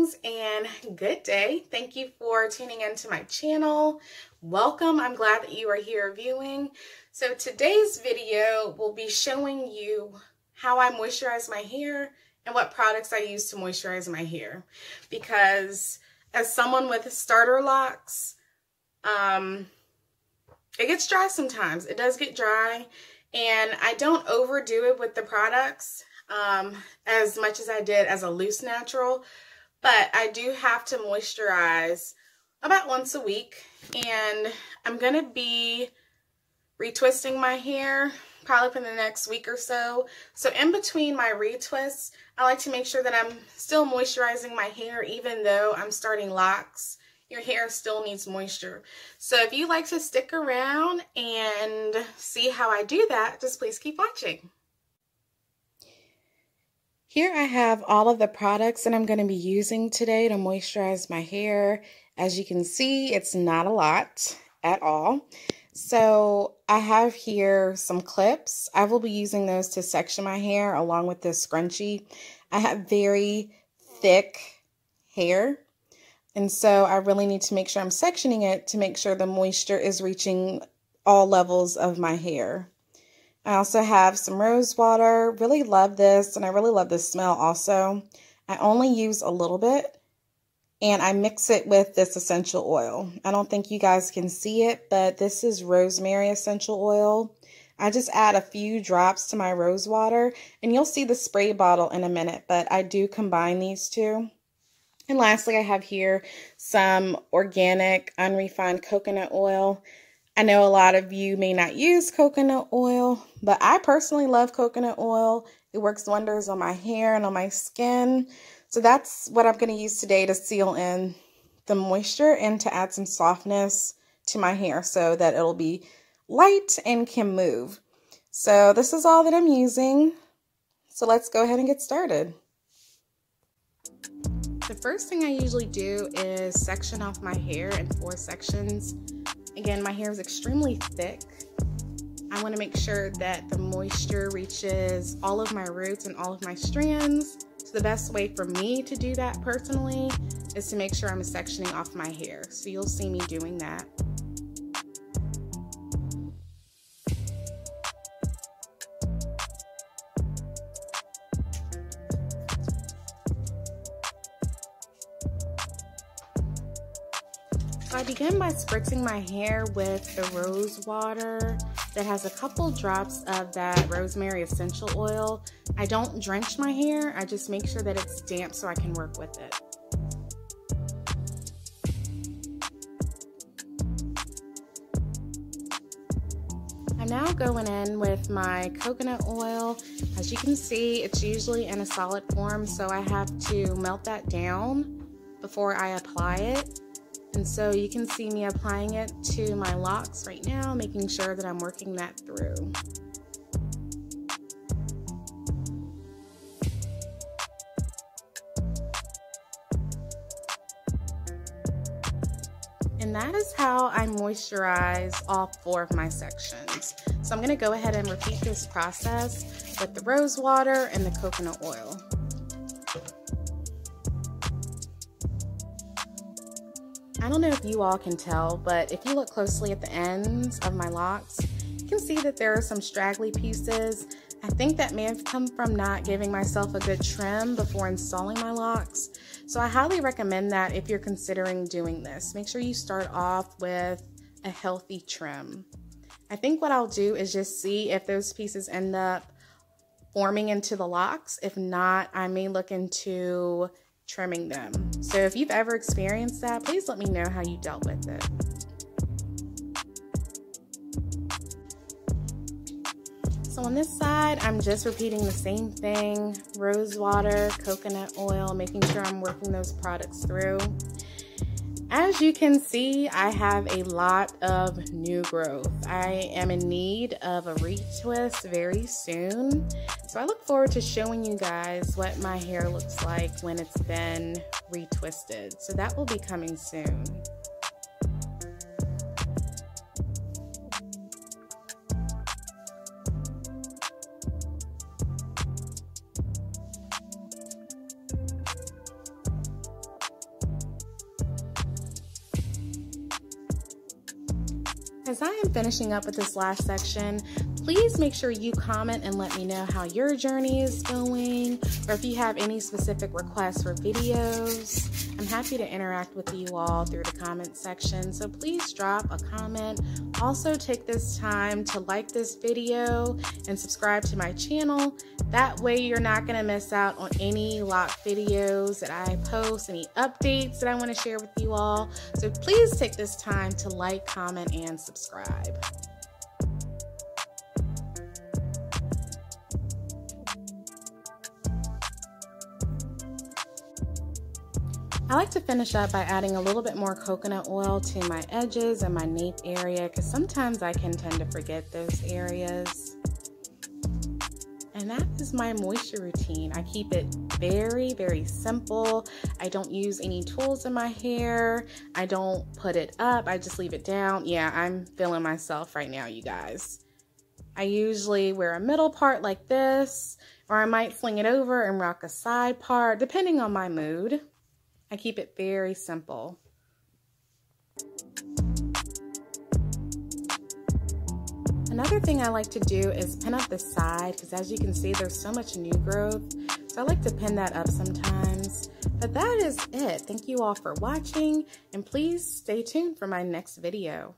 Greetings and good day. Thank you for tuning into my channel. Welcome. I'm glad that you are here viewing. So today's video will be showing you how I moisturize my hair and what products I use to moisturize my hair. Because as someone with starter locks, it gets dry sometimes. It does get dry, and I don't overdo it with the products as much as I did as a loose natural, but I do have to moisturize about once a week, and I'm going to be retwisting my hair probably for the next week or so. So in between my retwists, I like to make sure that I'm still moisturizing my hair even though I'm starting locks. Your hair still needs moisture. So if you like to stick around and see how I do that, just please keep watching. Here I have all of the products that I'm going to be using today to moisturize my hair. As you can see, it's not a lot at all. So I have here some clips. I will be using those to section my hair along with this scrunchie. I have very thick hair, and so I really need to make sure I'm sectioning it to make sure the moisture is reaching all levels of my hair. I also have some rose water. Really love this, and I really love the smell also. I only use a little bit, and I mix it with this essential oil. I don't think you guys can see it, but this is rosemary essential oil. I just add a few drops to my rose water, and you'll see the spray bottle in a minute, but I do combine these two. And lastly, I have here some organic unrefined coconut oil. I know a lot of you may not use coconut oil, but I personally love coconut oil. It works wonders on my hair and on my skin. So that's what I'm going to use today to seal in the moisture and to add some softness to my hair so that it'll be light and can move. So this is all that I'm using. So let's go ahead and get started. The first thing I usually do is section off my hair in 4 sections. Again, my hair is extremely thick. I want to make sure that the moisture reaches all of my roots and all of my strands. So the best way for me to do that personally is to make sure I'm sectioning off my hair. So you'll see me doing that. I begin by spritzing my hair with the rose water that has a couple drops of that rosemary essential oil. I don't drench my hair, I just make sure that it's damp so I can work with it. I'm now going in with my coconut oil. As you can see, it's usually in a solid form, so I have to melt that down before I apply it. And so you can see me applying it to my locks right now, making sure that I'm working that through. And that is how I moisturize all 4 of my sections. So I'm going to go ahead and repeat this process with the rose water and the coconut oil. I don't know if you all can tell, but if you look closely at the ends of my locks, you can see that there are some straggly pieces. I think that may have come from not giving myself a good trim before installing my locks. So I highly recommend that if you're considering doing this. Make sure you start off with a healthy trim. I think what I'll do is just see if those pieces end up forming into the locks. If not, I may look into trimming them. So if you've ever experienced that, please let me know how you dealt with it. So on this side, I'm just repeating the same thing. Rose water, coconut oil, making sure I'm working those products through. As you can see, I have a lot of new growth. I am in need of a retwist very soon. So I look forward to showing you guys what my hair looks like when it's been retwisted. So that will be coming soon. As I am finishing up with this last section, please make sure you comment and let me know how your journey is going, or if you have any specific requests for videos. I'm happy to interact with you all through the comment section, so please drop a comment. Also take this time to like this video and subscribe to my channel. That way you're not going to miss out on any Loc videos that I post, any updates that I want to share with you all. So please take this time to like, comment, and subscribe. I like to finish up by adding a little bit more coconut oil to my edges and my nape area, because sometimes I can tend to forget those areas. And that is my moisture routine. I keep it very, very simple. I don't use any tools in my hair. I don't put it up. I just leave it down. Yeah, I'm feeling myself right now, you guys. I usually wear a middle part like this, or I might fling it over and rock a side part, depending on my mood. I keep it very simple. Another thing I like to do is pin up the side, because as you can see, there's so much new growth. So I like to pin that up sometimes. But that is it. Thank you all for watching, and please stay tuned for my next video.